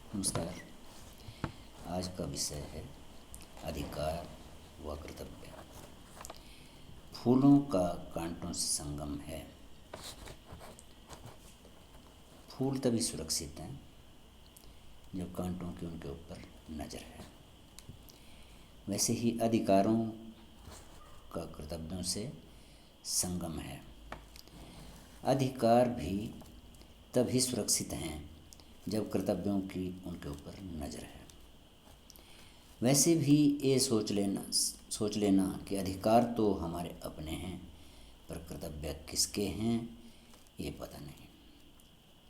नमस्कार। आज का विषय है अधिकार व कर्तव्य। फूलों का कांटों से संगम है। फूल तभी सुरक्षित हैं जब कांटों की उनके ऊपर नज़र है। वैसे ही अधिकारों का कर्तव्यों से संगम है। अधिकार भी तभी सुरक्षित हैं जब कर्तव्यों की उनके ऊपर नज़र है। वैसे भी ये सोच लेना कि अधिकार तो हमारे अपने हैं, पर कर्तव्य किसके हैं ये पता नहीं।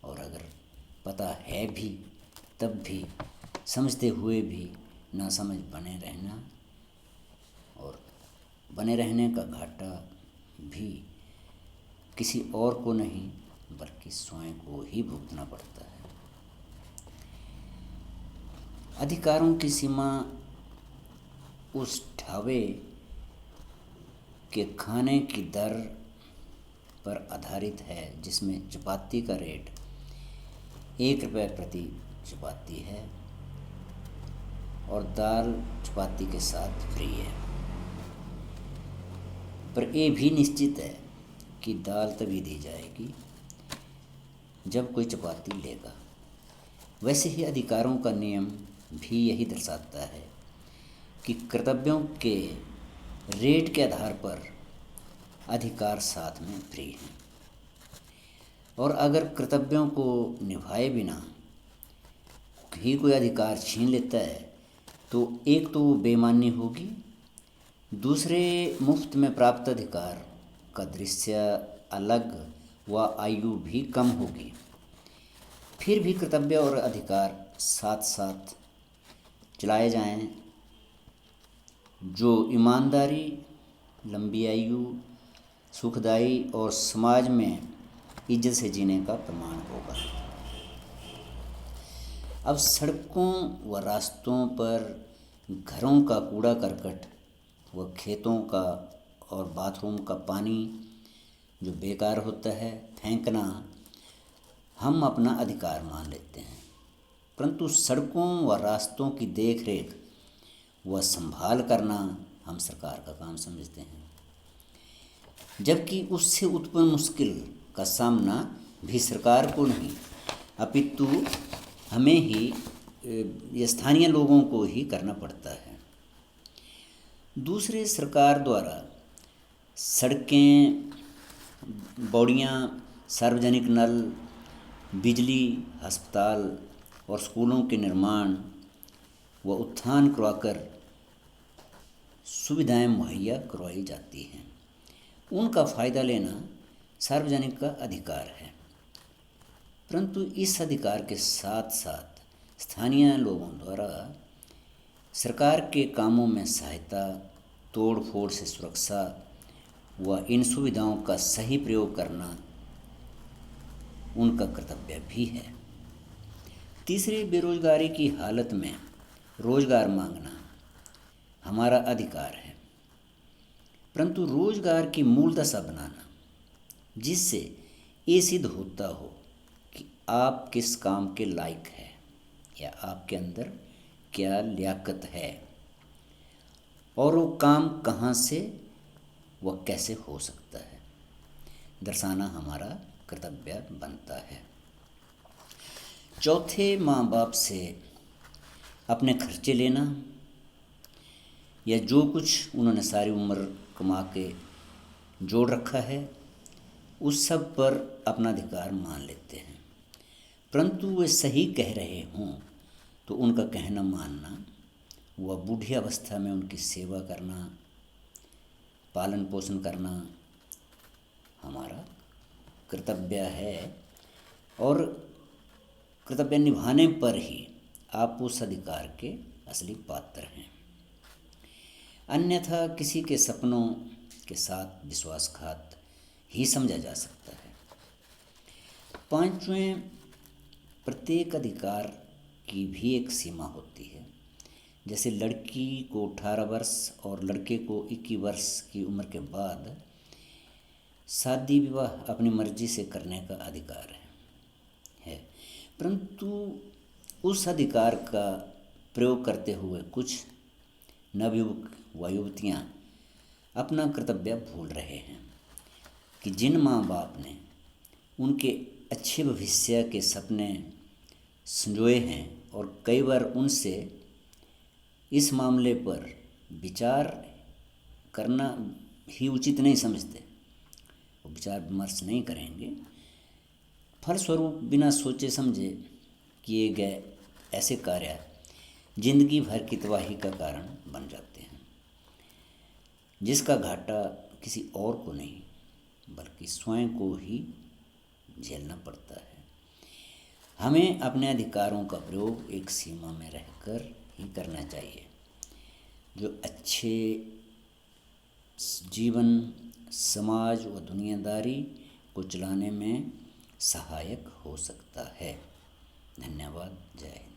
और अगर पता है भी तब भी समझते हुए भी नासमझ बने रहना, और बने रहने का घाटा भी किसी और को नहीं बल्कि स्वयं को ही भुगतना पड़ता है। अधिकारों की सीमा उस ढाबे के खाने की दर पर आधारित है जिसमें चपाती का रेट 1 रुपये प्रति चपाती है और दाल चपाती के साथ फ्री है। पर ये भी निश्चित है कि दाल तभी दी जाएगी जब कोई चपाती लेगा। वैसे ही अधिकारों का नियम भी यही दर्शाता है कि कर्तव्यों के रेट के आधार पर अधिकार साथ में फ्री हैं। और अगर कर्तव्यों को निभाए बिना ही कोई अधिकार छीन लेता है तो एक तो वो बेईमानी होगी, दूसरे मुफ्त में प्राप्त अधिकार का दृश्य अलग व आयु भी कम होगी। फिर भी कर्तव्य और अधिकार साथ साथ चलाए जाएं जो ईमानदारी, लंबी आयु, सुखदायी और समाज में इज्जत से जीने का प्रमाण होगा। अब सड़कों व रास्तों पर घरों का कूड़ा करकट व खेतों का और बाथरूम का पानी जो बेकार होता है फेंकना हम अपना अधिकार मान लेते हैं, परंतु सड़कों व रास्तों की देख रेख व संभाल करना हम सरकार का काम समझते हैं, जबकि उससे उत्पन्न मुश्किल का सामना भी सरकार को नहीं अपितु हमें ही स्थानीय लोगों को ही करना पड़ता है। दूसरे सरकार द्वारा सड़कें, बौड़ियाँ, सार्वजनिक नल, बिजली, अस्पताल और स्कूलों के निर्माण व उत्थान करवाकर सुविधाएं मुहैया करवाई जाती हैं। उनका फ़ायदा लेना सार्वजनिक का अधिकार है, परंतु इस अधिकार के साथ साथ स्थानीय लोगों द्वारा सरकार के कामों में सहायता, तोड़ फोड़ से सुरक्षा व इन सुविधाओं का सही प्रयोग करना उनका कर्तव्य भी है। तीसरी, बेरोजगारी की हालत में रोजगार मांगना हमारा अधिकार है, परंतु रोजगार की मूल दशा बनाना जिससे ये सिद्ध होता हो कि आप किस काम के लायक है या आपके अंदर क्या लियाकत है और वो काम कहाँ से व कैसे हो सकता है, दर्शाना हमारा कर्तव्य बनता है। चौथे, माँ बाप से अपने खर्चे लेना या जो कुछ उन्होंने सारी उम्र कमा के जोड़ रखा है उस सब पर अपना अधिकार मान लेते हैं, परंतु वे सही कह रहे हों तो उनका कहना मानना व बूढ़ी अवस्था में उनकी सेवा करना, पालन पोषण करना हमारा कर्तव्य है। और कर्तव्य निभाने पर ही आप उस अधिकार के असली पात्र हैं, अन्यथा किसी के सपनों के साथ विश्वासघात ही समझा जा सकता है। पांचवें, प्रत्येक अधिकार की भी एक सीमा होती है। जैसे लड़की को 18 वर्ष और लड़के को 21 वर्ष की उम्र के बाद शादी विवाह अपनी मर्जी से करने का अधिकार है, परंतु उस अधिकार का प्रयोग करते हुए कुछ नवयुवक व युवतियाँ अपना कर्तव्य भूल रहे हैं कि जिन माँ बाप ने उनके अच्छे भविष्य के सपने संजोए हैं और कई बार उनसे इस मामले पर विचार करना ही उचित नहीं समझते, वो विचार विमर्श नहीं करेंगे, फलस्वरूप बिना सोचे समझे किए गए ऐसे कार्य जिंदगी भर की तबाही का कारण बन जाते हैं, जिसका घाटा किसी और को नहीं बल्कि स्वयं को ही झेलना पड़ता है। हमें अपने अधिकारों का प्रयोग एक सीमा में रहकर ही करना चाहिए, जो अच्छे जीवन, समाज व दुनियादारी को चलाने में सहायक हो सकता है। धन्यवाद। जय हिंद।